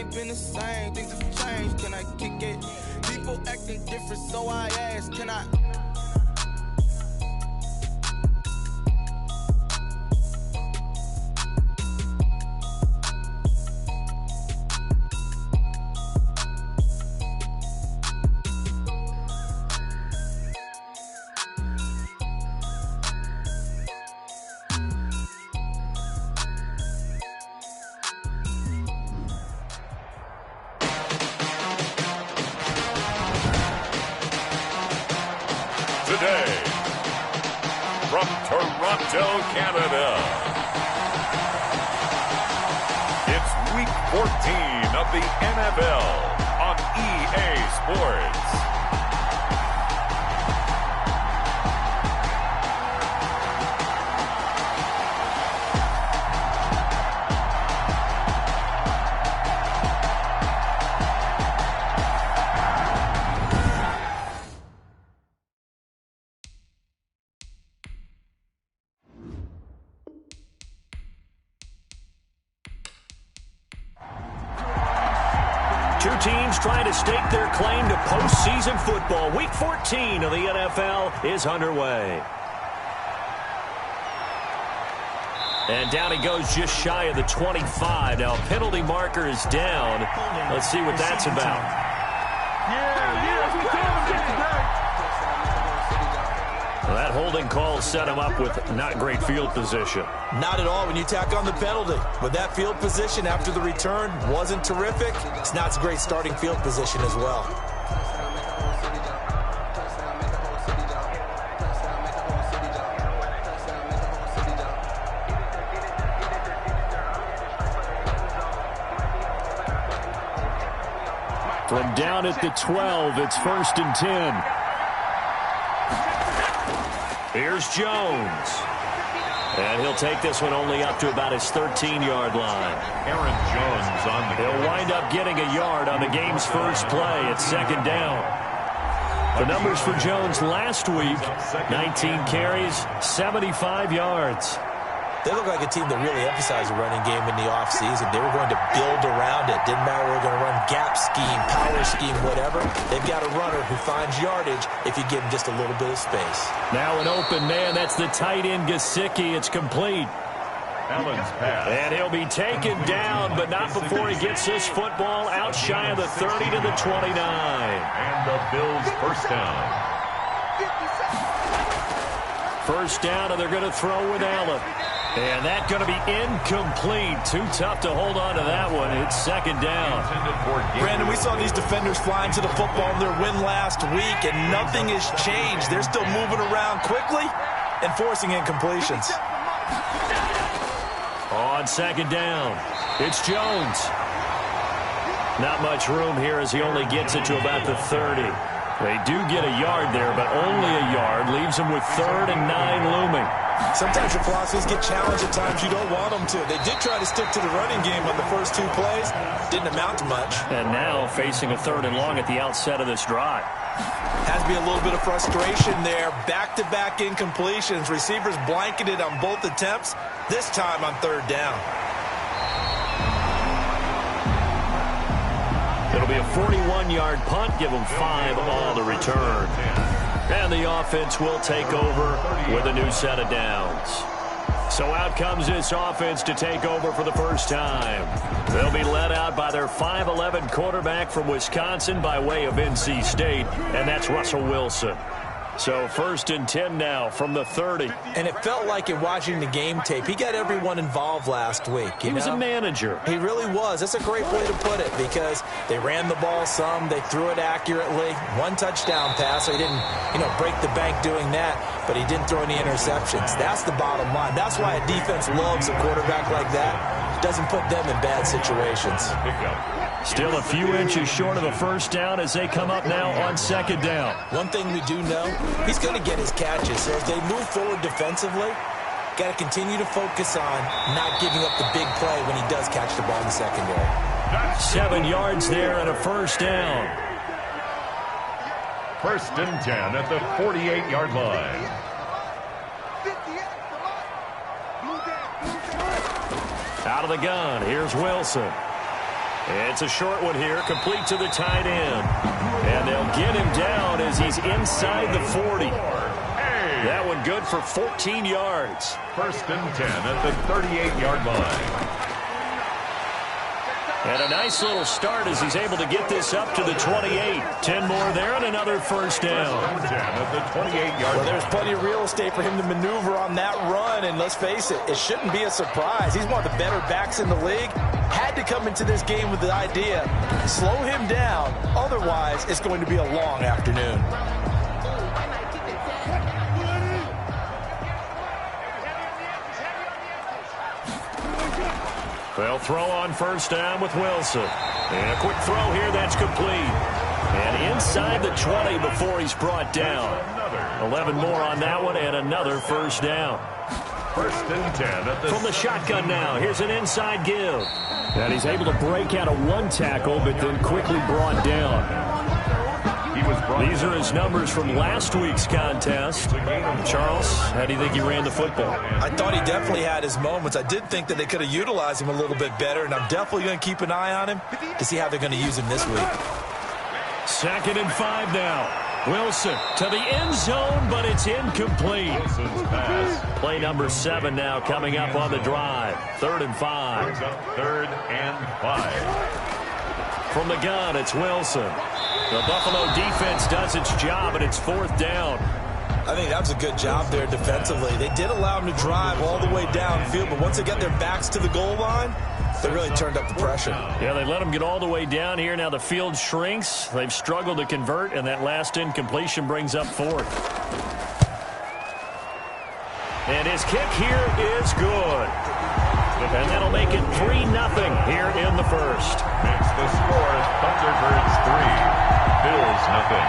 ain't been the same. Things have changed, can I kick it? People acting different, so I ask, can I? Today, from Toronto, Canada, it's Week 14 of the NFL on EA Sports. Two teams trying to stake their claim to postseason football. Week 14 of the NFL is underway. And down he goes just shy of the 25. Now, a penalty marker is down. Let's see what that's about. Well, that holding call set him up with not great field position. Not at all when you tack on the penalty. But that field position after the return wasn't terrific. It's not a great starting field position as well. From down at the 12, it's 1st and 10. Here's Jones. And he'll take this one only up to about his 13-yard line. Aaron Jones on the He'll wind up getting a yard on the game's first play at 2nd down. The numbers for Jones last week, 19 carries, 75 yards. They look like a team that really emphasized the running game in the offseason. They were going to build around it. Didn't matter whether they were going to run gap scheme, power scheme, whatever. They've got a runner who finds yardage if you give him just a little bit of space. Now an open man. That's the tight end, Gesicki. It's complete. Allen's pass. And he'll be taken down, but not before he gets this football out shy of the 30 to the 29. And the Bills first down. First down, and they're going to throw with Allen. And that's going to be incomplete. Too tough to hold on to that one. It's 2nd down. Brandon, we saw these defenders flying to the football in their win last week, and nothing has changed. They're still moving around quickly and forcing incompletions. On 2nd down, it's Jones. Not much room here as he only gets it to about the 30. They do get a yard there, but only a yard. Leaves them with 3rd and 9 looming. Sometimes your philosophies get challenged at times you don't want them to. They did try to stick to the running game on the first 2 plays. Didn't amount to much. And now facing a 3rd and long at the outset of this drive. Has to be a little bit of frustration there. Back-to-back incompletions. Receivers blanketed on both attempts, this time on 3rd down. It'll be a 41-yard punt. Give them 5 on the return. And the offense will take over with a new set of downs. So out comes this offense to take over for the first time. They'll be led out by their 5'11" quarterback from Wisconsin by way of NC State, and that's Russell Wilson. So 1st and 10 now from the 30. And it felt like in watching the game tape, he got everyone involved last week. He was a manager. He really was. That's a great way to put it because they ran the ball some. They threw it accurately. 1 touchdown pass. So he didn't, break the bank doing that, but he didn't throw any interceptions. That's the bottom line. That's why a defense loves a quarterback like that. Doesn't put them in bad situations. Still a few inches short of a first down as they come up now on 2nd down. One thing we do know, he's going to get his catches. So as they move forward defensively, got to continue to focus on not giving up the big play when he does catch the ball in the secondary. 7 yards there and a first down. 1st and 10 at the 48-yard line. Out of the gun, here's Wilson. It's a short one here, complete to the tight end. And they'll get him down as he's inside the 40. That one good for 14 yards. 1st and 10 at the 38-yard line. And a nice little start as he's able to get this up to the 28. 10 more there and another first down. 1st and 10 at the 28-yard line. There's plenty of real estate for him to maneuver on that run, and let's face it, it shouldn't be a surprise. He's one of the better backs in the league. Had to come into this game with the idea, slow him down, otherwise it's going to be a long afternoon. They'll throw on first down with Wilson. And a quick throw here, that's complete. And inside the 20 before he's brought down. 11 more on that one and another first down. 1st and 10 at the... From the shotgun now, here's an inside give. And he's able to break out of one tackle, but then quickly brought down. These are his numbers from last week's contest. Charles, how do you think he ran the football? I thought he definitely had his moments. I did think that they could have utilized him a little bit better, and I'm definitely going to keep an eye on him to see how they're going to use him this week. 2nd and 5 now. Wilson to the end zone, but it's incomplete. Play number 7 now coming up on the drive. 3rd and 5. 3rd and 5. From the gun, it's Wilson. The Buffalo defense does its job, and it's 4th down. I think that was a good job there defensively. They did allow him to drive all the way downfield, but once they got their backs to the goal line, they really turned up the pressure. Yeah, they let him get all the way down here. Now the field shrinks. They've struggled to convert, and that last incompletion brings up 4th. And his kick here is good. And that'll make it 3-0 here in the first. Makes the score Thunderbirds 3, Bills 0.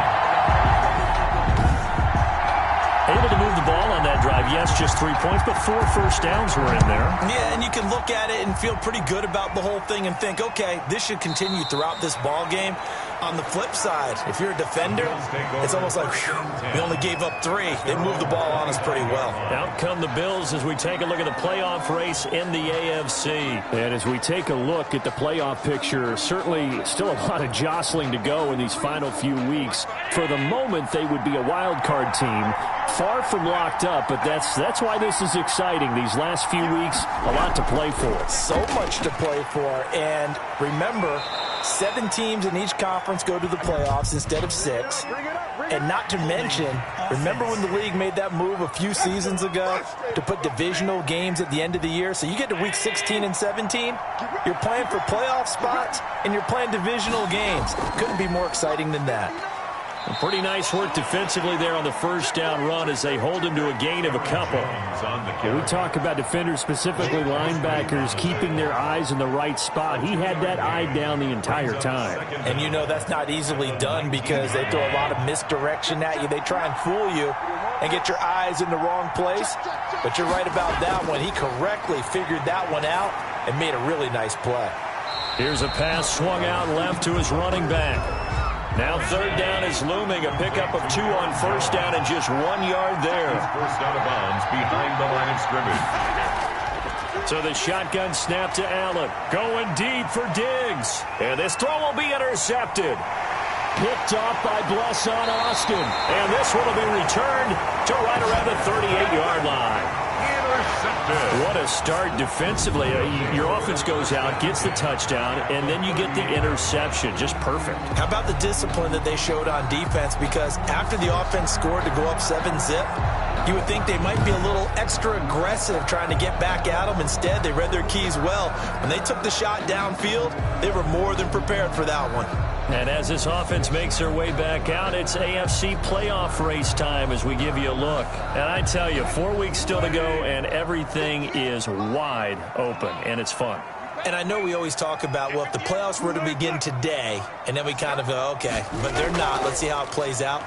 Able to move the ball on that drive. Yes, just 3 points, but 4 first downs were in there. Yeah, and you can look at it and feel pretty good about the whole thing and think, okay, this should continue throughout this ball game. On the flip side, if you're a defender, it's almost like, whew, we only gave up 3. They moved the ball on us pretty well. Out come the Bills as we take a look at the playoff race in the AFC. And as we take a look at the playoff picture, certainly still a lot of jostling to go in these final few weeks. For the moment, they would be a wild card team. Far from locked up, but that's why this is exciting. These last few weeks, a lot to play for. So much to play for. And remember, 7 teams in each conference go to the playoffs instead of 6. And not to mention, remember when the league made that move a few seasons ago to put divisional games at the end of the year? So you get to week 16 and 17, you're playing for playoff spots, and you're playing divisional games. Couldn't be more exciting than that. Pretty nice work defensively there on the first down run as they hold him to a gain of a couple. We talk about defenders, specifically linebackers, keeping their eyes in the right spot. He had that eye down the entire time. And you know that's not easily done because they throw a lot of misdirection at you. They try and fool you and get your eyes in the wrong place. But you're right about that one. He correctly figured that one out and made a really nice play. Here's a pass swung out left to his running back. Now 3rd down is looming. A pickup of 2 on first down and just 1 yard there. He's forced out of bounds behind the line of scrimmage. So the shotgun snap to Allen. Going deep for Diggs. And this throw will be intercepted. Picked off by Bless on Austin. And this one will be returned to right around the 38-yard line. What a start defensively. Your offense goes out, gets the touchdown, and then you get the interception. Just perfect. How about the discipline that they showed on defense? Because after the offense scored to go up 7-zip, you would think they might be a little extra aggressive trying to get back at them. Instead, they read their keys well. When they took the shot downfield, they were more than prepared for that one. And as this offense makes their way back out, it's AFC playoff race time as we give you a look. And I tell you, 4 weeks still to go, and everything is wide open, and it's fun. And I know we always talk about, well, if the playoffs were to begin today, and then we kind of go, okay, but they're not. Let's see how it plays out.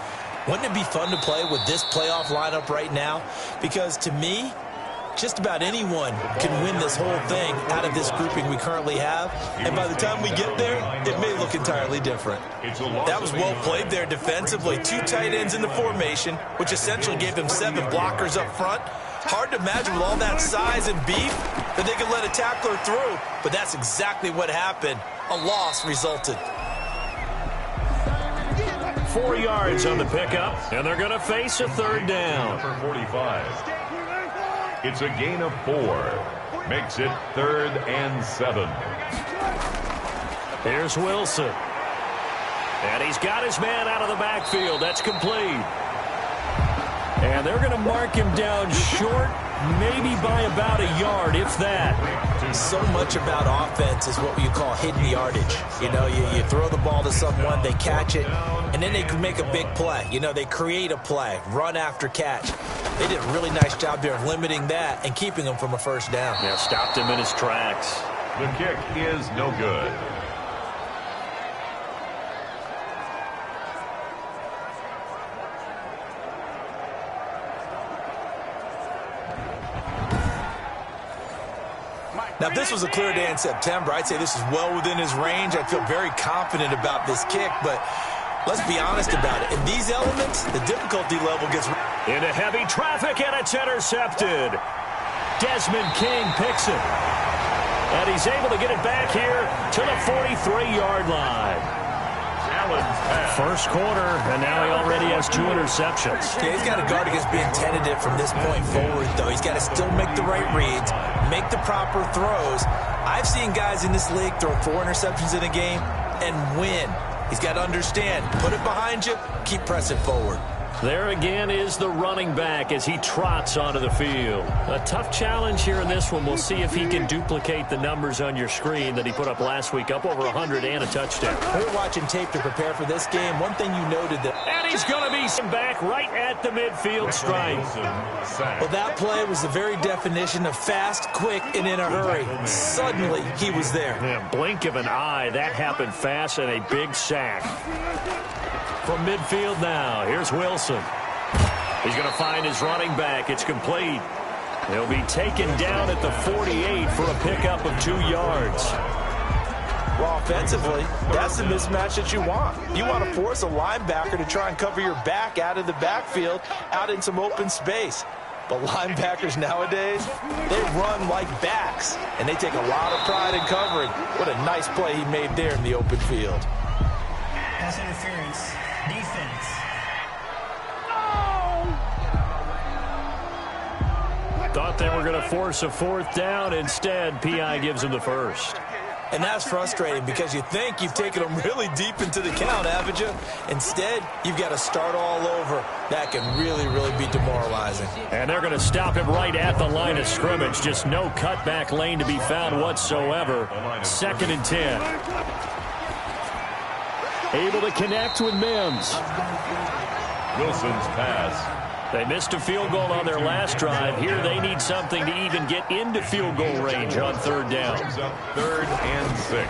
Wouldn't it be fun to play with this playoff lineup right now? Because to me, just about anyone can win this whole thing out of this grouping we currently have. And by the time we get there, it may look entirely different. That was well played there defensively. 2 tight ends in the formation, which essentially gave them 7 blockers up front. Hard to imagine with all that size and beef that they could let a tackler through. But that's exactly what happened. a loss resulted. 4 yards on the pickup, and they're going to face a third down. Number 45. It's a gain of 4. Makes it 3rd and 7. Here's Wilson. And he's got his man out of the backfield. That's complete. And they're going to mark him down short, maybe by about a yard, if that. So much about offense is what you call hidden yardage. You know, you throw the ball to someone, they catch it, and then they can make a big play. You know, they create a play, run after catch. They did a really nice job there of limiting that and keeping him from a first down. Yeah, stopped him in his tracks. The kick is no good. Now, if this was a clear day in September, I'd say this is well within his range. I feel very confident about this kick, but let's be honest about it. In these elements, the difficulty level gets... Into heavy traffic, and it's intercepted. Desmond King picks it. And he's able to get it back here to the 43-yard line. First quarter, and now he already has 2 interceptions. Yeah, he's got to guard against being tentative from this point forward, though. He's got to still make the right reads, make the proper throws. I've seen guys in this league throw 4 interceptions in a game and win. He's got to understand, put it behind you, keep pressing forward. There again is the running back as he trots onto the field. A tough challenge here in this one. We'll see if he can duplicate the numbers on your screen that he put up last week, up over 100 and a touchdown. We're watching tape to prepare for this game. One thing you noted that... And he's going to be back right at the midfield stripe. Well, that play was the very definition of fast, quick, and in a hurry. Suddenly, he was there. Yeah, blink of an eye. That happened fast and a big sack. From midfield now, here's Wilson. He's going to find his running back. It's complete. He'll be taken down at the 48 for a pickup of 2 yards. Well, offensively, that's the mismatch that you want. You want to force a linebacker to try and cover your back out of the backfield, out in some open space. But linebackers nowadays, they run like backs, and they take a lot of pride in covering. What a nice play he made there in the open field. Pass interference. Defense. Thought they were going to force a 4th down. Instead, P.I. gives him the first. And that's frustrating because you think you've taken them really deep into the count, haven't you? Instead, you've got to start all over. That can really, really be demoralizing. And they're going to stop him right at the line of scrimmage. Just no cutback lane to be found whatsoever. 2nd and 10. Able to connect with Mims. Wilson's pass. They missed a field goal on their last drive. Here they need something to even get into field goal range on 3rd down. 3rd and 6.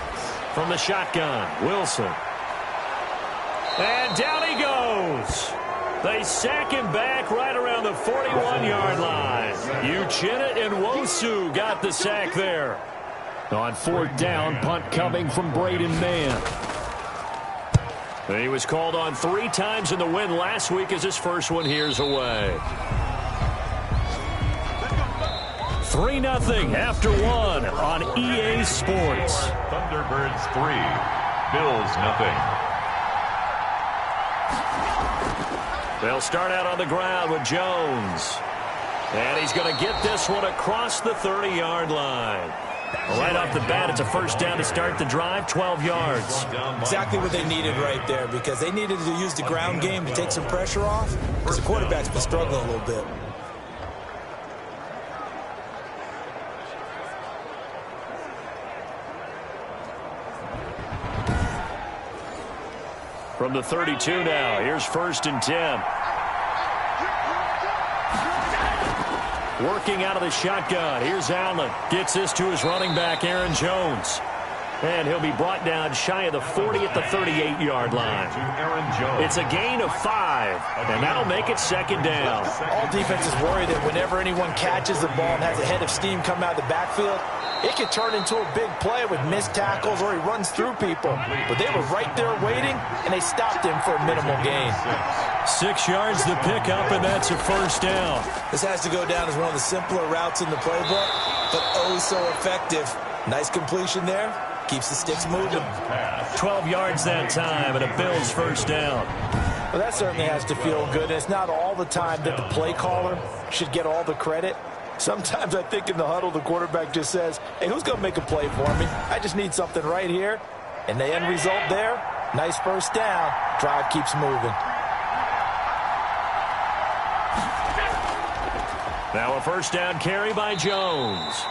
From the shotgun, Wilson. And down he goes. They sack him back right around the 41-yard line. Uchenna and Nwosu got the sack there. On 4th down, punt coming from Braden Mann. He was called on 3 times in the win last week as his first one here's away. 3-0 after 1 on EA Sports. Thunderbirds 3, Bills 0. They'll start out on the ground with Jones. And he's going to get this one across the 30-yard line. Right off the bat, it's a first down to start the drive, 12 yards. Exactly what they needed right there because they needed to use the ground game to take some pressure off because the quarterback's been struggling a little bit. From the 32 now, here's 1st and 10. Working out of the shotgun. Here's Allen. Gets this to his running back, Aaron Jones. And he'll be brought down shy of the 40 at the 38-yard line. It's a gain of 5, and that'll make it 2nd down. All defenses worry that whenever anyone catches the ball and has a head of steam come out of the backfield, it could turn into a big play with missed tackles or he runs through people. But they were right there waiting, and they stopped him for a minimal gain. 6 yards to pick up, and that's a first down. This has to go down as one of the simpler routes in the playbook, but oh so effective. Nice completion there. Keeps the sticks moving. 12 yards that time, and a Bills first down. Well, that certainly has to feel good. And it's not all the time that the play caller should get all the credit. Sometimes I think in the huddle, the quarterback just says, hey, who's going to make a play for me? I just need something right here. And the end result there, nice first down. Drive keeps moving. Now a first down carry by Jones.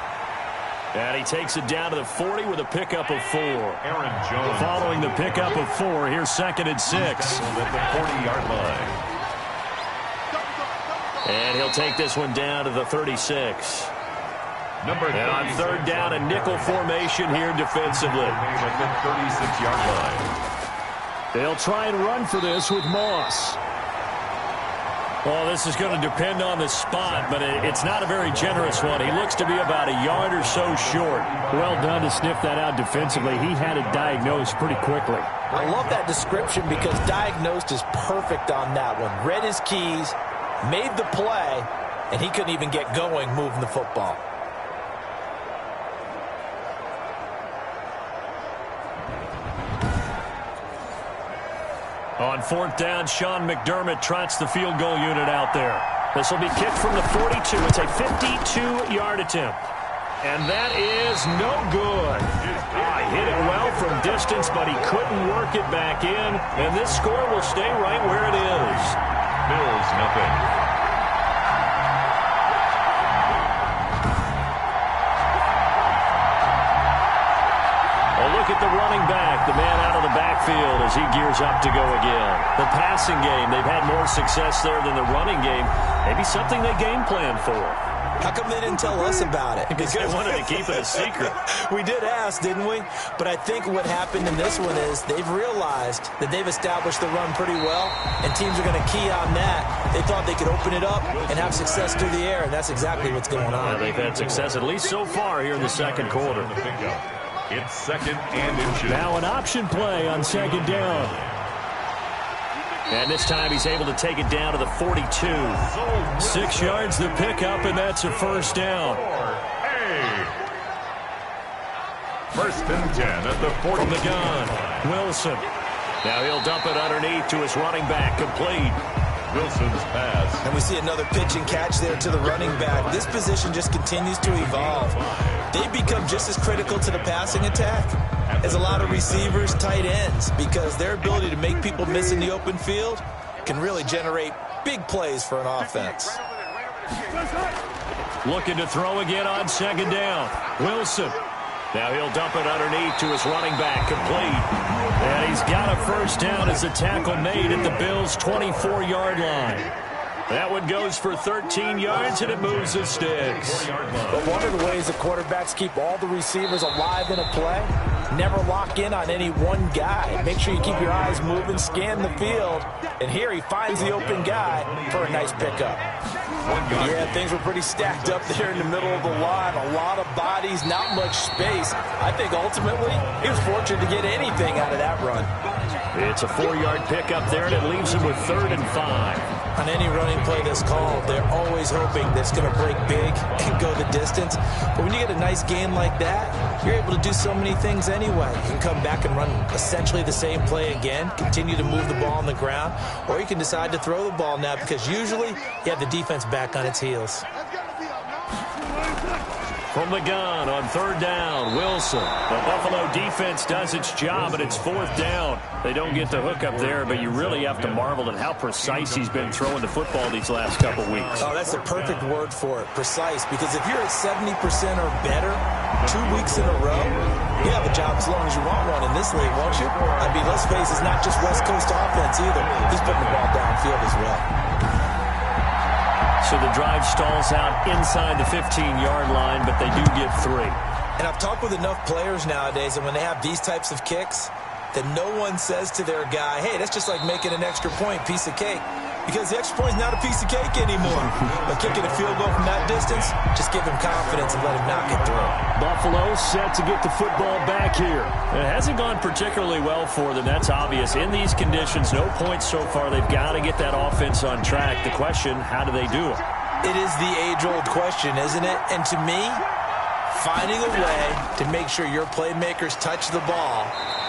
And he takes it down to the 40 with a pickup of 4. Aaron Jones. Following the pickup of 4, here's 2nd and 6. At the 40-yard line. And he'll take this one down to the 36. And on 3rd down, a nickel formation here defensively. At the 36-yard line. They'll try and run for this with Moss. Well, this is going to depend on the spot, but it's not a very generous one. He looks to be about a yard or so short. Well done to sniff that out defensively. He had it diagnosed pretty quickly. I love that description because diagnosed is perfect on that one. Read his keys, made the play, and he couldn't even get going moving the football. On 4th down, Sean McDermott trots the field goal unit out there. This will be kicked from the 42. It's a 52-yard attempt. And that is no good. He hit it well from distance, but he couldn't work it back in. And this score will stay right where it is. Bills, nothing. Look at the running back, the man out of the backfield as he gears up to go again. The passing game, they've had more success there than the running game. Maybe something they game plan for. How come they didn't tell us about it? Because they wanted to keep it a secret. We did ask, didn't we? But I think what happened in this one is they've realized that they've established the run pretty well, and teams are going to key on that. They thought they could open it up and have success through the air, and that's exactly what's going on. They've had success, at least so far, here in the second quarter. It's 2nd and inches. Now an option play on 2nd down. And this time he's able to take it down to the 42. 6 yards the pickup, and that's a first down. First and 10 at the 40. From the gun, Wilson. Now he'll dump it underneath to his running back, complete. Wilson's pass. And we see another pitch and catch there to the running back. This position just continues to evolve. They've become just as critical to the passing attack as a lot of receivers, tight ends, because their ability to make people miss in the open field can really generate big plays for an offense. Looking to throw again on 2nd down. Wilson. Now he'll dump it underneath to his running back, complete. And he's got a first down as a tackle made at the Bills' 24-yard line. That one goes for 13 yards, and it moves the sticks. But one of the ways the quarterbacks keep all the receivers alive in a play, never lock in on any one guy. Make sure you keep your eyes moving, scan the field, and here he finds the open guy for a nice pickup. Yeah, things were pretty stacked up there in the middle of the line. A lot of bodies, not much space. I think ultimately he was fortunate to get anything out of that run. It's a 4-yard pickup there, and it leaves him with 3rd and 5. On any running play that's called, they're always hoping that it's going to break big and go the distance. But when you get a nice gain like that, you're able to do so many things anyway. You can come back and run essentially the same play again, continue to move the ball on the ground, or you can decide to throw the ball now because usually you have the defense back on its heels. From the gun on 3rd down, Wilson. The Buffalo defense does its job, and it's 4th down. They don't get the hook up there, but you really have to marvel at how precise he's been throwing the football these last couple weeks. Oh, that's the perfect word for it, precise, because if you're at 70% or better 2 weeks in a row, you have a job as long as you want one in this league, won't you? I mean, let's face it, it's not just West Coast offense either. He's putting the ball downfield as well. So the drive stalls out inside the 15-yard line, but they do get 3. And I've talked with enough players nowadays, and when they have these types of kicks, that no one says to their guy, hey, that's just like making an extra point, piece of cake. Because the extra point is not a piece of cake anymore. But kicking a field goal from that distance, just give him confidence and let him knock it through. Buffalo set to get the football back here. It hasn't gone particularly well for them. That's obvious. In these conditions, no points so far. They've got to get that offense on track. The question, how do they do it? It is the age-old question, isn't it? And to me, finding a way to make sure your playmakers touch the ball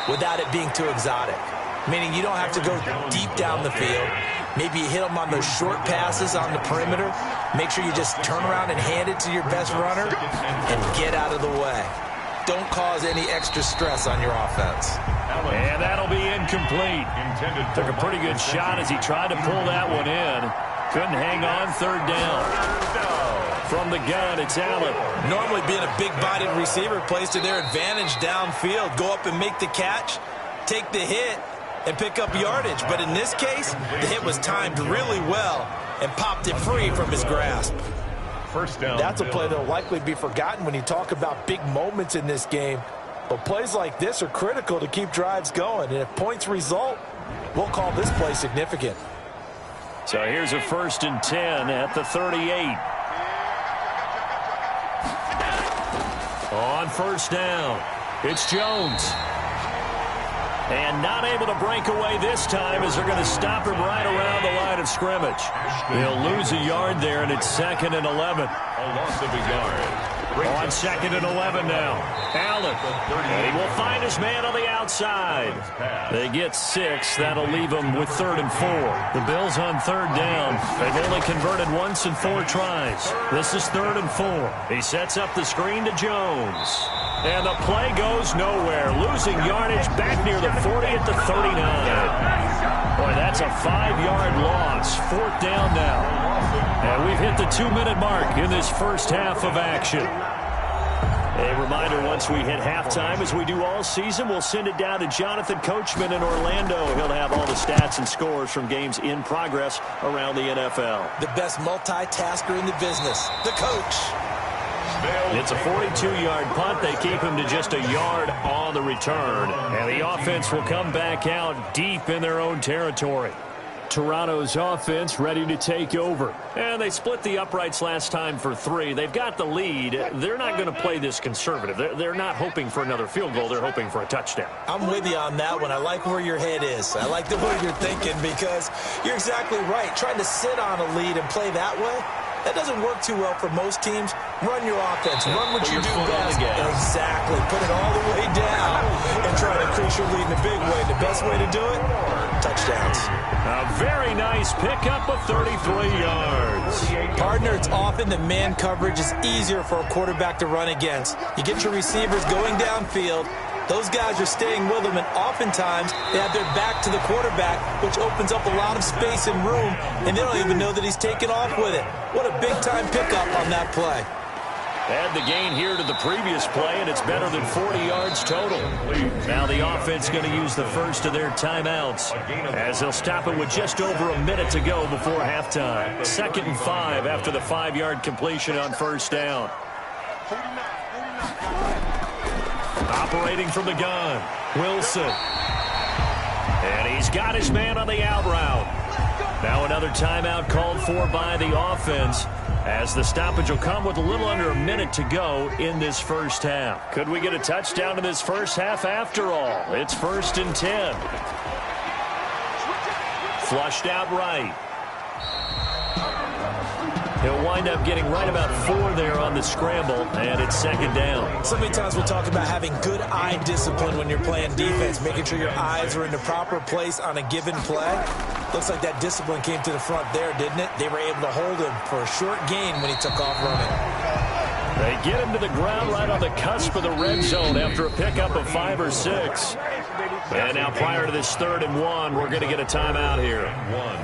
without it being too exotic. Meaning you don't have to go deep down the field. Maybe you hit them on those short passes on the perimeter. Make sure you just turn around and hand it to your best runner and get out of the way. Don't cause any extra stress on your offense. And that'll be incomplete. Took a pretty good shot as he tried to pull that one in. Couldn't hang on. Third down. From the gun, it's Allen. Normally being a big-bodied receiver plays to their advantage downfield. Go up and make the catch, take the hit, and pick up yardage. But in this case, the hit was timed really well and popped it free from his grasp. First down. That's a play that will likely be forgotten when you talk about big moments in this game. But plays like this are critical to keep drives going. And if points result, we'll call this play significant. So here's a 1st and 10 at the 38. On first down, it's Jones. And not able to break away this time as they're going to stop him right around the line of scrimmage. They'll lose a yard there, and it's 2nd and 11. A loss of a yard. On 2nd and 11 now. Allen. And he will find his man on the outside. They get 6. That'll leave them with 3rd and 4. The Bills on 3rd down. They've only converted once in 4 tries. This is 3rd and 4. He sets up the screen to Jones. And the play goes nowhere. Losing yardage back near the 40 at the 39. Boy, that's a 5-yard loss. 4th down now. And we've hit the 2-minute mark in this first half of action. A reminder, once we hit halftime, as we do all season, we'll send it down to Jonathan Coachman in Orlando. He'll have all the stats and scores from games in progress around the NFL. The best multitasker in the business, the coach. It's a 42-yard punt. They keep him to just a yard on the return. And the offense will come back out deep in their own territory. Toronto's offense ready to take over. And they split the uprights last time for 3. They've got the lead. They're not going to play this conservative. They're not hoping for another field goal. They're hoping for a touchdown. I'm with you on that one. I like where your head is. I like the way you're thinking because you're exactly right. Trying to sit on a lead and play that way, that doesn't work too well for most teams. Run your offense. Run what you do best. Exactly. Put it all the way down and try to increase your lead in a big way. The best way to do it, touchdowns. A very nice pickup of 33 yards. Partner, it's often that man coverage is easier for a quarterback to run against. You get your receivers going downfield. Those guys are staying with them, and oftentimes they have their back to the quarterback, which opens up a lot of space and room, and they don't even know that he's taken off with it. What a big-time pickup on that play. Add the gain here to the previous play, and it's better than 40 yards total. Now the offense going to use the first of their timeouts as they'll stop it with just over a minute to go before halftime. 2nd and 5 after the 5-yard completion on first down. Operating from the gun, Wilson. And he's got his man on the out route. Now another timeout called for by the offense as the stoppage will come with a little under a minute to go in this first half. Could we get a touchdown in this first half after all? It's 1st and 10. Flushed out right. He'll wind up getting right about 4 there on the scramble, and it's 2nd down. So many times we'll talk about having good eye discipline when you're playing defense, making sure your eyes are in the proper place on a given play. Looks like that discipline came to the front there, didn't it? They were able to hold him for a short gain when he took off running. They get him to the ground right on the cusp of the red zone after a pickup of 5 or 6. And now prior to this 3rd and 1, we're going to get a timeout here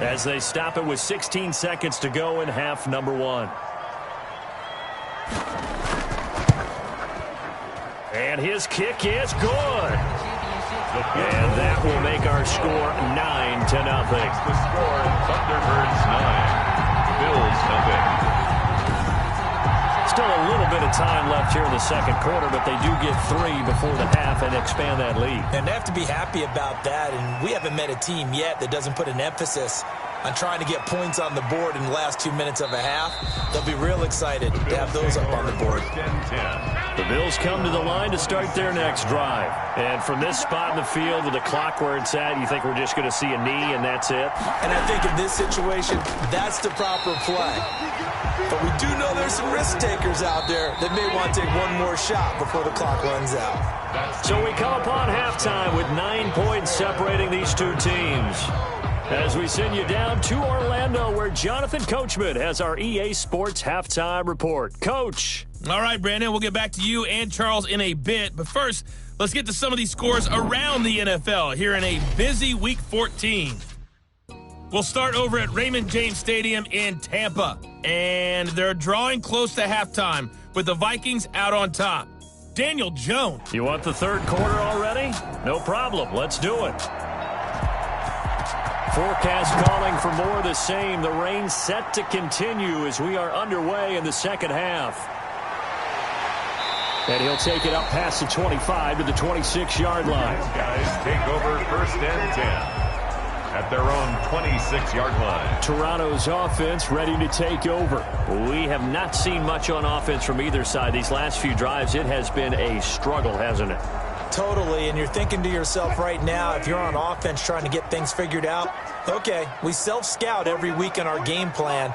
as they stop it with 16 seconds to go in half number 1. And his kick is good. And that will make our score 9-0. The score, Thunderbirds 9, Bills 0. Still a little bit of time left here in the second quarter, but they do get 3 before the half and expand that lead. And they have to be happy about that, and we haven't met a team yet that doesn't put an emphasis on trying to get points on the board in the last 2 minutes of a half. They'll be real excited to have those up on the board. The Bills come to the line to start their next drive. And from this spot in the field with the clock where it's at, you think we're just going to see a knee and that's it? And I think in this situation, that's the proper play. But we do know there's some risk takers out there that may want to take one more shot before the clock runs out. So we come upon halftime with 9 points separating these two teams. As we send you down to Orlando, where Jonathan Coachman has our EA Sports Halftime Report. Coach. All right, Brandon, we'll get back to you and Charles in a bit. But first, let's get to some of these scores around the NFL here in a busy Week 14. We'll start over at Raymond James Stadium in Tampa. And they're drawing close to halftime with the Vikings out on top. Daniel Jones. You want the third quarter already? No problem. Let's do it. Forecast calling for more of the same. The rain set to continue as we are underway in the second half. And he'll take it up past the 25 to the 26-yard line. These guys take over first and 10 at their own 26-yard line. Toronto's offense ready to take over. We have not seen much on offense from either side. These last few drives, it has been a struggle, hasn't it? Totally, and you're thinking to yourself right now, if you're on offense trying to get things figured out, okay, we self-scout every week in our game plan.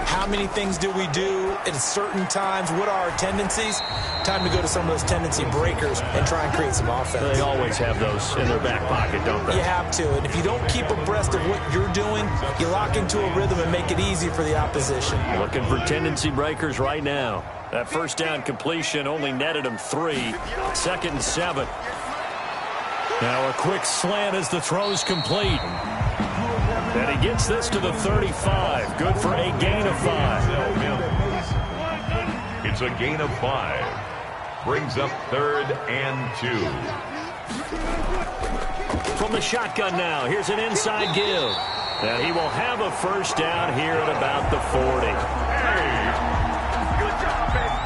How many things do we do at certain times? What are our tendencies? Time to go to some of those tendency breakers and try and create some offense. They always have those in their back pocket, don't they? You have to, and if you don't keep abreast of what you're doing, you lock into a rhythm and make it easy for the opposition. Looking for tendency breakers right now. That first down completion only netted him 3. 2nd and 7. Now a quick slant as the throw's complete. And he gets this to the 35. Good for a gain of 5. It's a gain of 5. Brings up 3rd and 2. From the shotgun now, here's an inside give. And he will have a first down here at about the 40.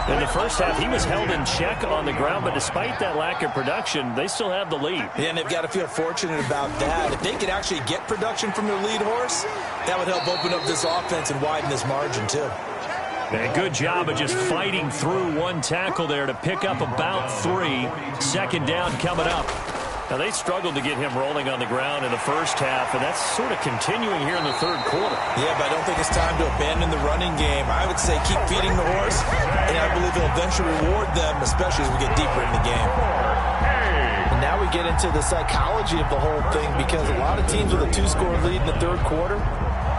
In the first half, he was held in check on the ground, but despite that lack of production, they still have the lead. Yeah, and they've got to feel fortunate about that. If they could actually get production from their lead horse, that would help open up this offense and widen this margin, too. And a good job of just fighting through one tackle there to pick up about 3. 2nd down coming up. Now, they struggled to get him rolling on the ground in the first half, and that's sort of continuing here in the third quarter. Yeah, but I don't think it's time to abandon the running game. I would say keep feeding the horse, and I believe he'll eventually reward them, especially as we get deeper in the game. And now we get into the psychology of the whole thing, because a lot of teams with a 2-score lead in the third quarter,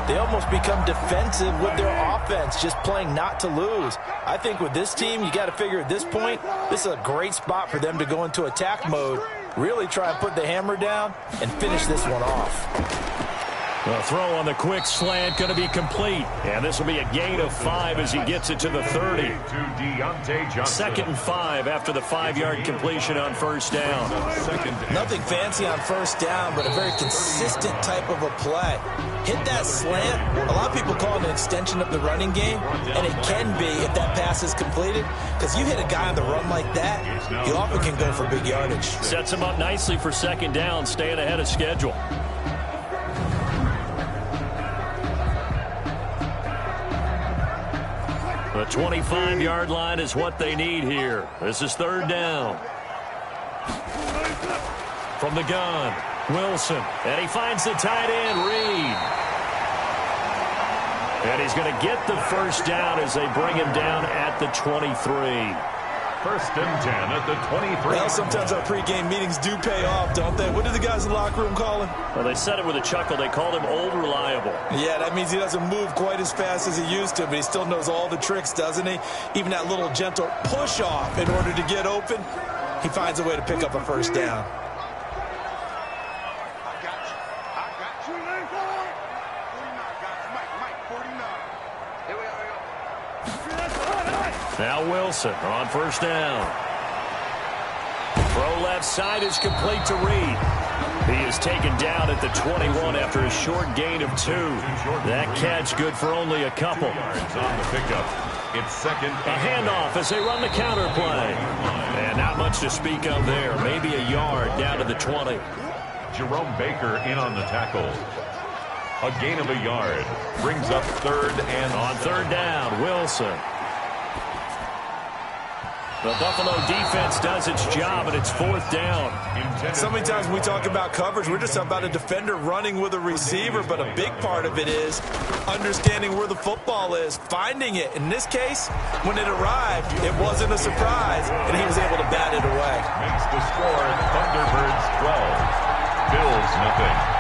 they almost become defensive with their offense, just playing not to lose. I think with this team, you got to figure at this point, this is a great spot for them to go into attack mode, really try and put the hammer down and finish this one off. The throw on the quick slant going to be complete. And this will be a gain of 5 as he gets it to the 30. 2nd and 5 after the 5-yard completion on first down. Nothing fancy on first down, but a very consistent type of a play. Hit that slant. A lot of people call it an extension of the running game, and it can be if that pass is completed, because you hit a guy on the run like that, you often can go for big yardage. Sets him up nicely for 2nd down, staying ahead of schedule. The 25-yard line is what they need here. This is 3rd down. From the gun, Wilson. And he finds the tight end, Reed. And he's going to get the first down as they bring him down at the 23. 1st and 10 at the 23. Well, sometimes our pregame meetings do pay off, don't they? What do the guys in the locker room call him? Well, they said it with a chuckle. They called him Old Reliable. Yeah, that means he doesn't move quite as fast as he used to, but he still knows all the tricks, doesn't he? Even that little gentle push-off in order to get open, he finds a way to pick up a first down. Now Wilson on first down. Throw left side is complete to Reed. He is taken down at the 21 after a short gain of 2. That catch good for only a couple. On the pickup. It's 2nd. A handoff as they run the counter play. And not much to speak of there. Maybe a yard down to the 20. Jerome Baker in on the tackle. A gain of a yard. Brings up third and on third down, Wilson. The Buffalo defense does its job, and it's fourth down. So many times when we talk about coverage, we're just about a defender running with a receiver, but a big part of it is understanding where the football is, finding it. In this case, when it arrived, it wasn't a surprise, and he was able to bat it away. Makes the score Thunderbirds 12. Bills nothing.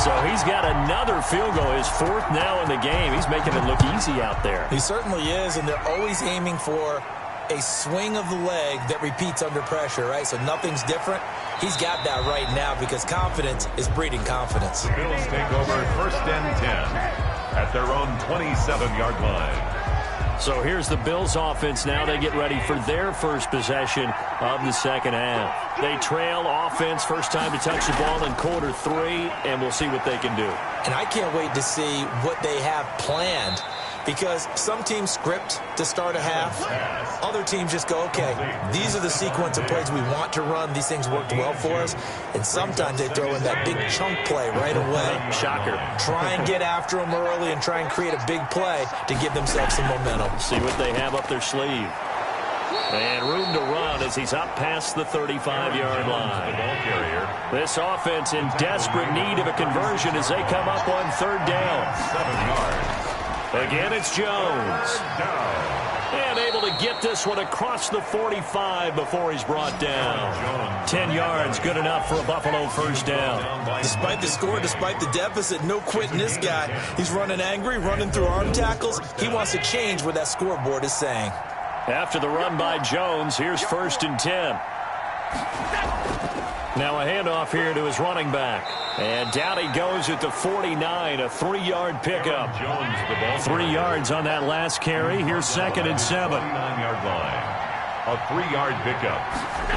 So he's got another field goal. His fourth now in the game. He's making it look easy out there. He certainly is, and they're always aiming for a swing of the leg that repeats under pressure, right? So nothing's different. He's got that right now because confidence is breeding confidence. The Bills take over first and 10 at their own 27-yard line. So here's the Bills offense now. They get ready for their first possession of the second half. They trail offense, first time to touch the ball in quarter 3, and we'll see what they can do. And I can't wait to see what they have planned, because some teams script to start a half. Other teams just go, okay, these are the sequence of plays we want to run. These things worked well for us. And sometimes they throw in that big chunk play right away. Shocker. Try and get after them early and try and create a big play to give themselves some momentum. See what they have up their sleeve. And room to run as he's up past the 35-yard line. The ball carrier. This offense in desperate need of a conversion as they come up on third down. 7 yards. Again, it's Jones. And able to get this one across the 45 before he's brought down. 10 yards, good enough for a Buffalo first down. Despite the score, despite the deficit, no quitting this guy. He's running angry, running through arm tackles. He wants to change what that scoreboard is saying. After the run by Jones, here's first and 10. Now a handoff here to his running back. And down he goes at the 49, a 3-yard pickup. Jones, the ball 3 yards on that last carry. Here's second and 7. 9-yard line. A 3-yard pickup.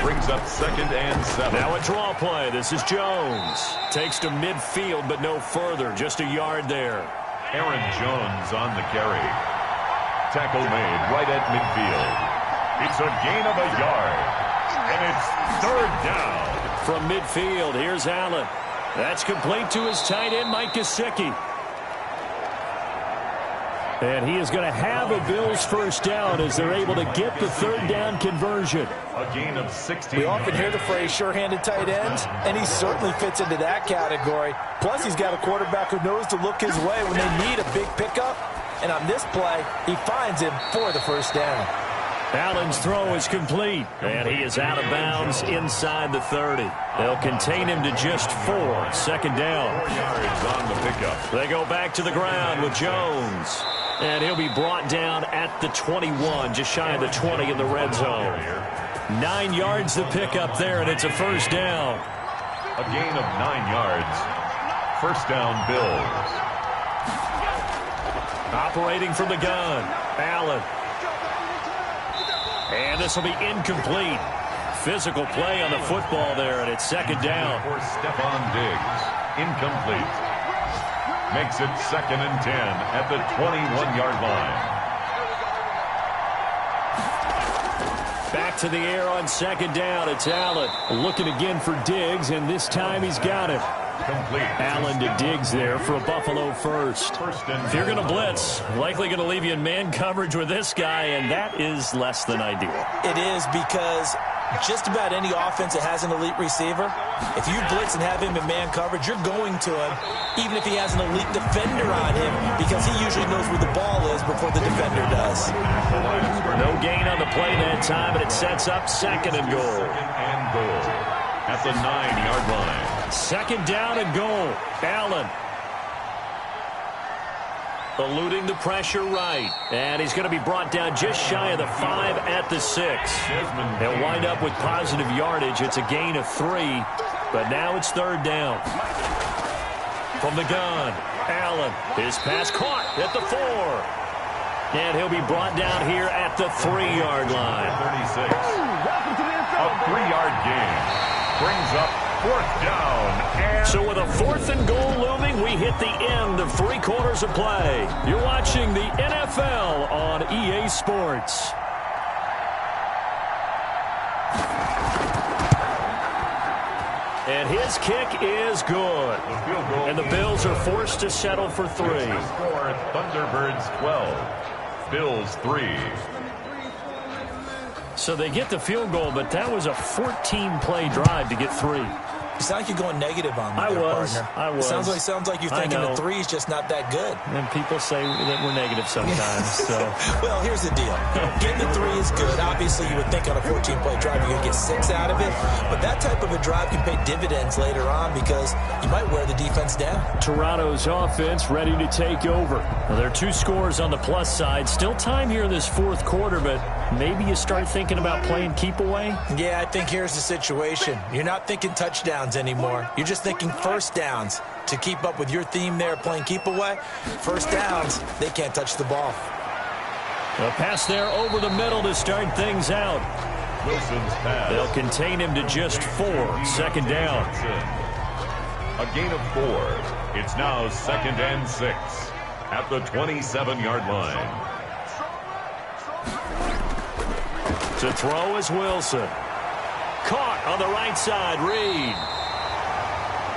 Brings up second and 7. Now a draw play. This is Jones. Takes to midfield, but no further. Just a yard there. Aaron Jones on the carry. Tackle made right at midfield. It's a gain of a yard. And it's third down. From midfield, here's Allen. That's complete to his tight end, Mike Gesicki. And he is going to have a Bills first down as they're able to get the third down conversion. A gain of 16. We often hear the phrase sure-handed tight ends, and he certainly fits into that category. Plus, he's got a quarterback who knows to look his way when they need a big pickup. And on this play, he finds him for the first down. Allen's throw is complete, and he is out of bounds inside the 30. They'll contain him to just 4. Second down. 4 yards on the pickup. They go back to the ground with Jones. And he'll be brought down at the 21, just shy of the 20 in the red zone. 9 yards the pickup there, and it's a first down. A gain of 9 yards. First down, Bills. Operating from the gun, Allen. And this will be incomplete. Physical play on the football there, and it's second down. For Stephon Diggs. Incomplete. Makes it second and 10 at the 21-yard line. Back to the air on second down. It's Allen looking again for Diggs, and this time he's got it. Complete. Allen to Diggs there for a Buffalo first. If you're going to blitz, likely going to leave you in man coverage with this guy, and that is less than ideal. It is, because just about any offense that has an elite receiver, if you blitz and have him in man coverage, you're going to him, even if he has an elite defender on him, because he usually knows where the ball is before the defender does. No gain on the play that time, but it sets up second and goal. Second and goal at the 9-yard line. Second down and goal. Allen eluding the pressure right. And he's going to be brought down just shy of the 5 at the 6. He'll wind up with positive yardage. It's a gain of 3, but now it's third down. From the gun, Allen. His pass caught at the 4. And he'll be brought down here at the 3-yard line. 36. A 3-yard gain. Brings up fourth down. And so with a 4th and goal looming, we hit the end of 3 quarters of play. You're watching the NFL on EA Sports. And his kick is good. And the Bills are forced to settle for 3. Score Thunderbirds 12, Bills 3. So they get the field goal, but that was a 14-play drive to get 3. You sound like you're going negative on me I there, was. partner. I was. It sounds like you're thinking the 3 is just not that good. And people say that we're negative sometimes. So. Well, here's the deal. Getting the 3 is good. Obviously, you would think on a 14-play drive you're going to get 6 out of it. But that type of a drive can pay dividends later on because you might wear the defense down. Toronto's offense ready to take over. Now, there are 2 scores on the plus side. Still time here in this fourth quarter, but maybe you start thinking about playing keep away? Yeah, I think here's the situation. You're not thinking touchdowns anymore. You're just thinking first downs. To keep up with your theme there, playing keep away, first downs, they can't touch the ball. A pass there over the middle to start things out. Wilson's pass. They'll contain him to just 4. Second down. A gain of 4. It's now 2nd and 6 at the 27-yard line. To throw is Wilson. Caught on the right side, Reed.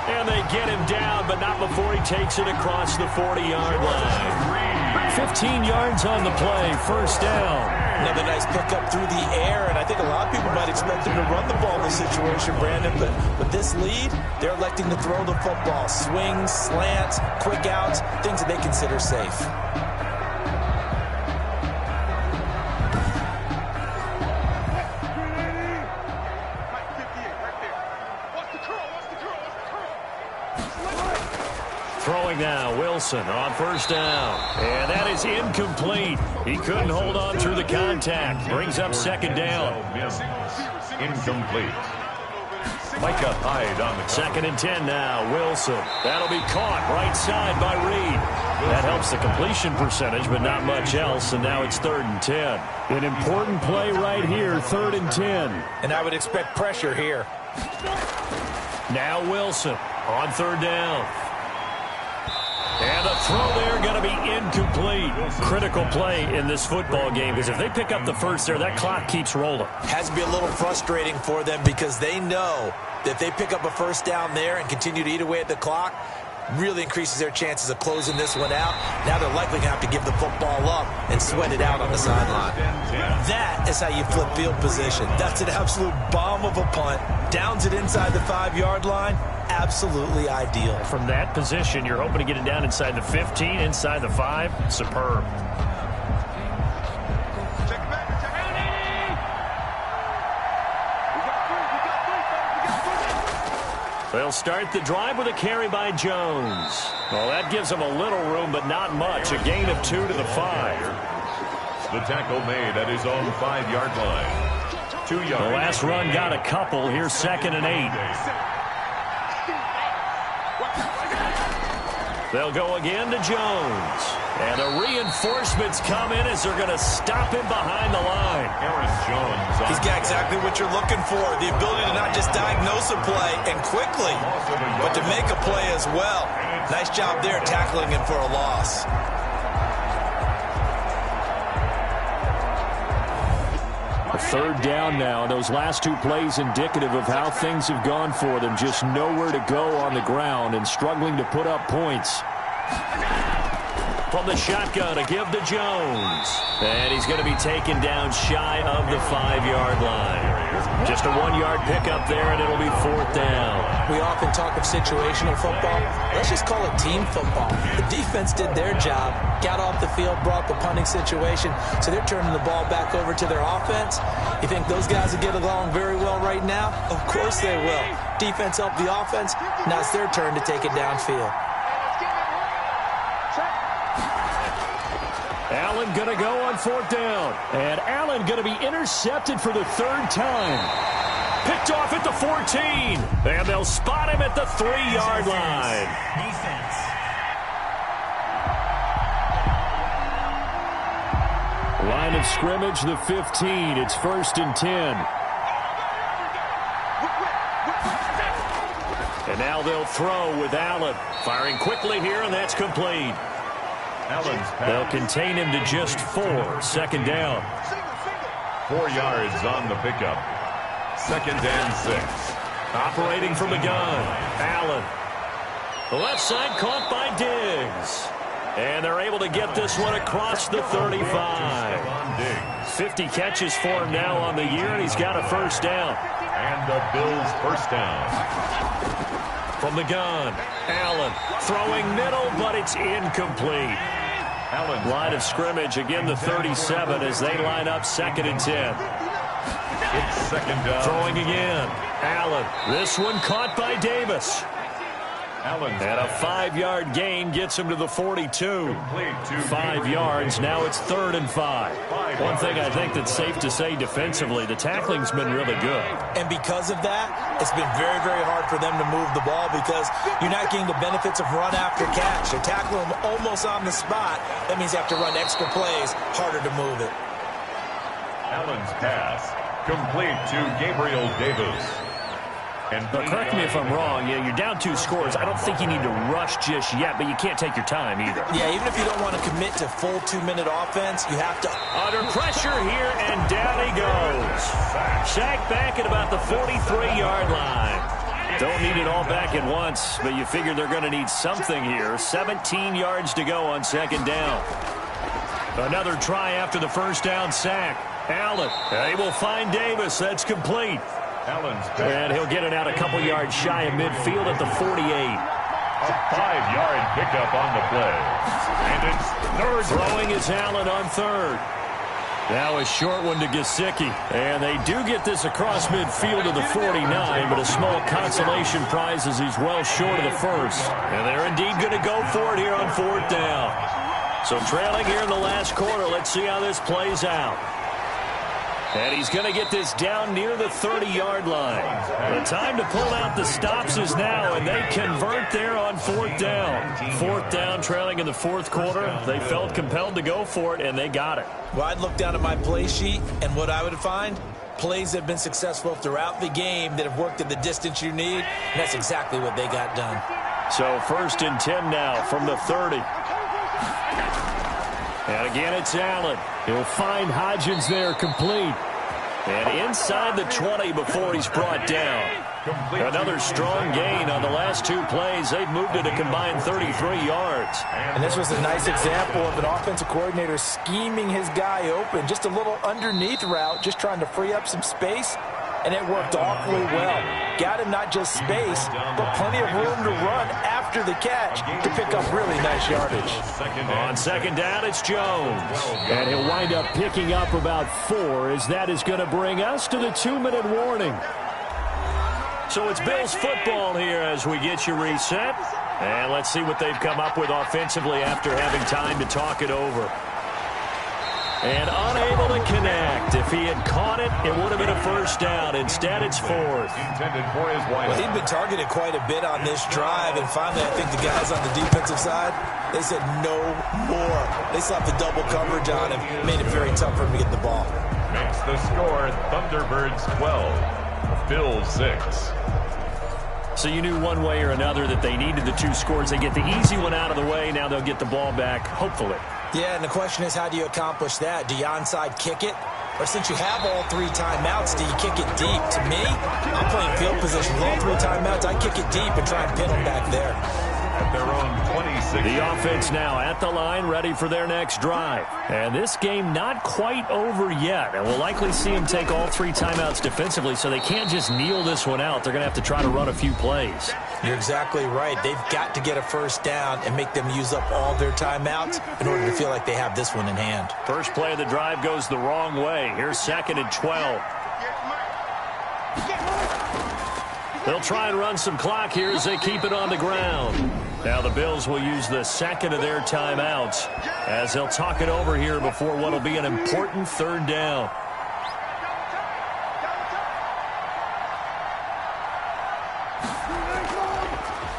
And they get him down, but not before he takes it across the 40-yard line. 15 yards on the play, first down. Another nice pickup through the air, and I think a lot of people might expect him to run the ball in this situation, Brandon, but with this lead, they're electing to throw the football. Swings, slants, quick outs, things that they consider safe. Throwing now, Wilson on first down. And that is incomplete. He couldn't hold on through the contact. Brings up second down. Incomplete. Micah Hyde on the 2nd and 10 now. Wilson. That'll be caught right side by Reed. That helps the completion percentage, but not much else. And now it's 3rd and 10. An important play right here, 3rd and 10. And I would expect pressure here. Now Wilson on 3rd down. And the throw there going to be incomplete. Critical play in this football game because if they pick up the first there, that clock keeps rolling. Has to be a little frustrating for them because they know that if they pick up a first down there and continue to eat away at the clock, really increases their chances of closing this one out. Now they're likely going to have to give the football up and sweat it out on the sideline. That is how you flip field position. That's an absolute bomb of a punt. Downs it inside the 5-yard line. Absolutely ideal. From that position, you're hoping to get it down inside the 15, inside the 5. Superb. They'll start the drive with a carry by Jones. Well, that gives them a little room, but not much. A gain of 2 to the 5. The tackle made at his own 5-yard line. 2 yards. The last run got a couple. Here's 2nd and 8. They'll go again to Jones. And the reinforcements come in as they're going to stop him behind the line. Aaron Jones. He's got exactly what you're looking for. The ability to not just diagnose a play and quickly, but to make a play as well. Nice job there tackling him for a loss. A 3rd down now. Those last 2 plays indicative of how things have gone for them. Just nowhere to go on the ground and struggling to put up points. From the shotgun, a give to Jones. And he's going to be taken down shy of the 5-yard line. Just a 1-yard pickup there, and it'll be 4th down. We often talk of situational football. Let's just call it team football. The defense did their job, got off the field, brought the punting situation, so they're turning the ball back over to their offense. You think those guys will get along very well right now? Of course they will. Defense helped the offense. Now it's their turn to take it downfield. Allen going to go on 4th down. And Allen going to be intercepted for the 3rd time. Picked off at the 14. And they'll spot him at the 3-yard line. Defense. Line of scrimmage, the 15. It's 1st and 10. And now they'll throw with Allen. Firing quickly here, and that's complete. They'll contain him to just 4. 2nd down. 4 yards on the pickup. 2nd and 6. Operating from the gun, Allen. The left side caught by Diggs. And they're able to get this one across the 35. 50 catches for him now on the year, and he's got a first down. And the Bills first down. From the gun, Allen throwing middle, but it's incomplete. Allen. Line of scrimmage, again the 37 as they line up 2nd and 10. It's second down. Throwing again, Allen. This one caught by Davis. Allen. And a 5-yard gain gets him to the 42. 5 yards. Now it's 3rd and 5. One thing I think that's safe to say defensively, the tackling's been really good. And because of that, it's been very, very hard for them to move the ball because you're not getting the benefits of run after catch. They're tackling them almost on the spot. That means you have to run extra plays, harder to move it. Allen's pass complete to Gabriel Davis. But correct me if I'm wrong, you're down 2 scores. I don't think you need to rush just yet, but you can't take your time either. Yeah, even if you don't want to commit to full 2-minute offense, you have to. Under pressure here, and down he goes. Sacked back at about the 43-yard line. Don't need it all back at once, but you figure they're going to need something here. 17 yards to go on 2nd down. Another try after the first down sack. Allen, they will find Davis. That's complete. And he'll get it out a couple yards shy of midfield at the 48. A 5-yard pickup on the play. And it's 3rd. Throwing is Allen on 3rd. Now a short one to Gesicki. And they do get this across midfield to the 49, but a small consolation prize as he's well short of the first. And they're indeed going to go for it here on 4th down. So trailing here in the last quarter, let's see how this plays out. And he's going to get this down near the 30-yard line. The time to pull out the stops is now, and they convert there on 4th down. 4th down, trailing in the 4th quarter. They felt compelled to go for it, and they got it. Well, I'd look down at my play sheet, and what I would find, plays that have been successful throughout the game that have worked at the distance you need, and that's exactly what they got done. So 1st and 10 now from the 30. And again, it's Allen. He'll find Hodgins there, complete. And inside the 20 before he's brought down. Another strong gain on the last 2 plays. They've moved it a combined 33 yards. And this was a nice example of an offensive coordinator scheming his guy open. Just a little underneath route, just trying to free up some space. And it worked awfully well. Got him not just space, but plenty of room to run after the catch to pick up really nice yardage. On 2nd down, it's Jones. And he'll wind up picking up about 4, as that is going to bring us to the 2-minute warning. So it's Bills football here as we get you reset. And let's see what they've come up with offensively after having time to talk it over. And unable to connect. If he had caught it, it would have been a first down. Instead, it's 4th. Well, he'd been targeted quite a bit on this drive, and finally I think the guys on the defensive side, they said no more. They slapped the double coverage on him, made it very tough for him to get the ball. Makes the score Thunderbirds 12, Bills 6. So you knew one way or another that they needed the 2 scores. They get the easy one out of the way. Now they'll get the ball back, hopefully. Yeah, and the question is, how do you accomplish that? Do you onside kick it? Or since you have all 3 timeouts, do you kick it deep? To me, I'm playing field position with all 3 timeouts. I kick it deep and try and pin them back there. At their own 26. The offense now at the line, ready for their next drive. And this game not quite over yet. And we'll likely see them take all 3 timeouts defensively, so they can't just kneel this one out. They're going to have to try to run a few plays. You're exactly right. They've got to get a first down and make them use up all their timeouts in order to feel like they have this one in hand. First play of the drive goes the wrong way. Here's 2nd and 12. They'll try and run some clock here as they keep it on the ground. Now the Bills will use the 2nd of their timeouts as they'll talk it over here before what will be an important 3rd down.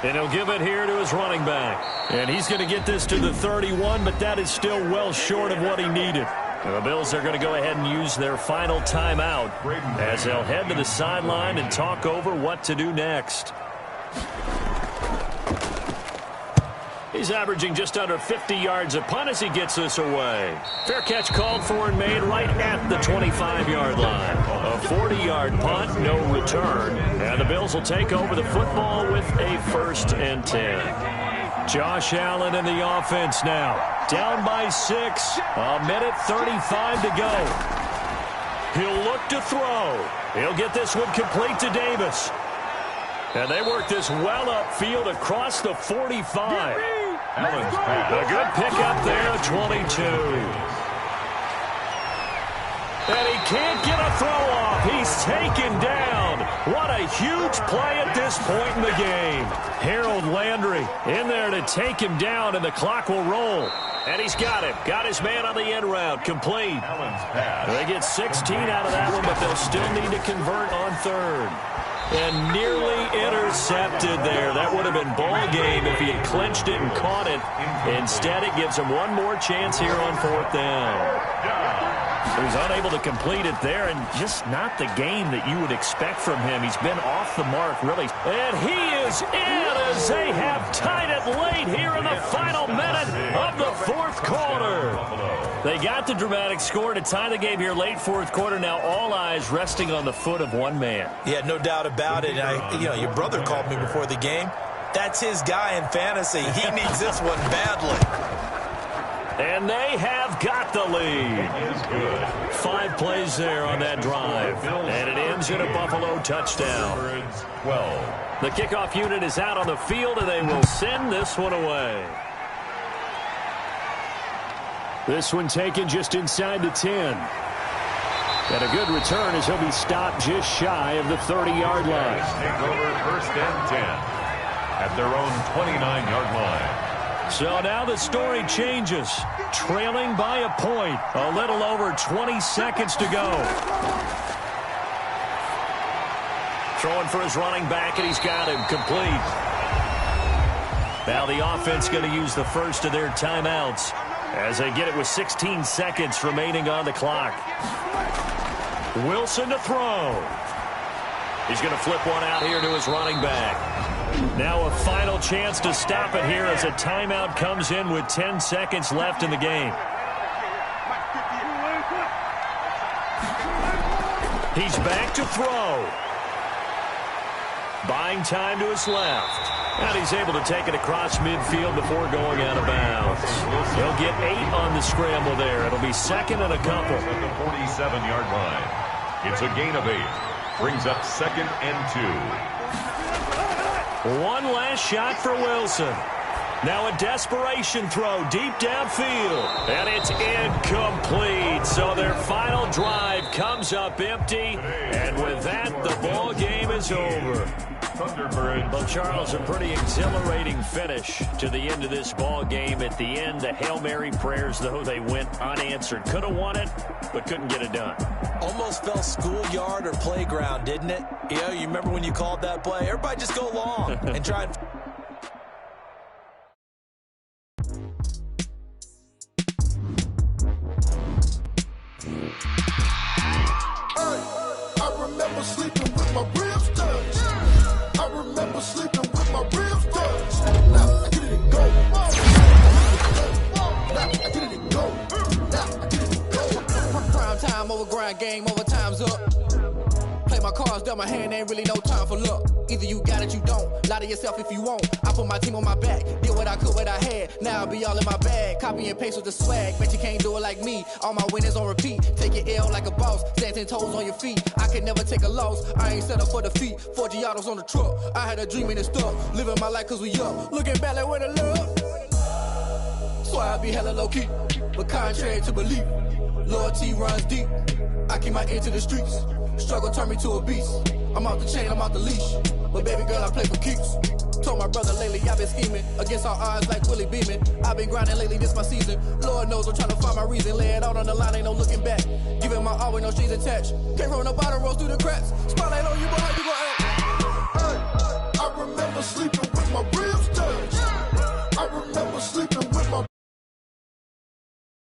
And he'll give it here to his running back. And he's going to get this to the 31, but that is still well short of what he needed. And the Bills are going to go ahead and use their final timeout as they'll head to the sideline and talk over what to do next. He's averaging just under 50 yards a punt as he gets this away. Fair catch called for and made right at the 25-yard line. A 40-yard punt, no return. And the Bills will take over the football with a 1st and 10. Josh Allen in the offense now. Down by 6. A minute 35 to go. He'll look to throw. He'll get this one complete to Davis. And they work this well upfield across the 45. Allen's pass. A good pickup there, 22. And he can't get a throw off. He's taken down. What a huge play at this point in the game. Harold Landry in there to take him down, and the clock will roll. And he's got him. Got his man on the end route. Complete. Allen's pass. They get 16 out of that one, but they'll still need to convert on 3rd. And nearly intercepted there. That would have been ball game if he had clinched it and caught it. Instead, it gives him one more chance here on 4th down. He was unable to complete it there, and just not the game that you would expect from him. He's been off the mark, really. And he is in as they have tied it late here in the final minute of the 4th quarter. They got the dramatic score to tie the game here late 4th quarter. Now all eyes resting on the foot of one man. Yeah, no doubt about it. Your brother called me before the game. That's his guy in fantasy. He needs this one badly. And they have got the lead. 5 plays there on that drive. And it ends in a Buffalo touchdown. 12. The kickoff unit is out on the field, and they will send this one away. This one taken just inside the 10. And a good return as he'll be stopped just shy of the 30-yard line. Take over 1st and 10 at their own 29-yard line. So now the story changes. Trailing by a point. A little over 20 seconds to go. Throwing for his running back, and he's got him complete. Now the offense going to use the first of their timeouts as they get it with 16 seconds remaining on the clock. Wilson to throw. He's going to flip one out here to his running back. Now a final chance to stop it here as a timeout comes in with 10 seconds left in the game. He's back to throw. Buying time to his left. And he's able to take it across midfield before going out of bounds. He'll get 8 on the scramble there. It'll be 2nd and a couple. At the 47-yard line. It's a gain of 8. Brings up 2nd and 2. One last shot for Wilson. Now a desperation throw deep downfield. And it's incomplete. So their final drive comes up empty. And with that, the ball game is over. Thunderbirds. Well, Charles, a pretty exhilarating finish to the end of this ball game. At the end, the Hail Mary prayers, though, they went unanswered. Could have won it, but couldn't get it done. Almost felt schoolyard or playground, didn't it? Yeah, you remember when you called that play? Everybody just go long and try and... I remember sleeping with my ribs touched. I remember sleeping with my ribs touched. Now I get it and go. Now I get it and go. Now I get it and go. Prime time over grind game, over time's up. Play my cards, dealt my hand, ain't really no time for luck. Either you got it, you don't. Lie to yourself if you won't. I put my team on my back, did what I could, what I had. Now I be all in my bag, copy and paste with the swag. Bet you can't do it like me. All my winners on repeat. Take your L like a boss, stand 10 toes on your feet. I can never take a loss. I ain't set up for defeat. 4 Giottos on the truck. I had a dream and it stuck. Living my life cause we up. Looking back like where the love. So I be hella low key, but contrary to belief, loyalty runs deep. I keep my ear to the streets. Struggle turned me to a beast. I'm out the chain, I'm out the leash. But baby girl, I play for keeps. Told my brother lately I've been scheming against all odds like Willie Beeman. I've been grinding lately, this my season. Lord knows I'm trying to find my reason. Lay it out on the line, ain't no looking back. Giving my all with no strings attached. Can't roll no bottle, rolls through the cracks. Spotlight on you, boy, how you gon' act? I remember sleeping with my ribs touched.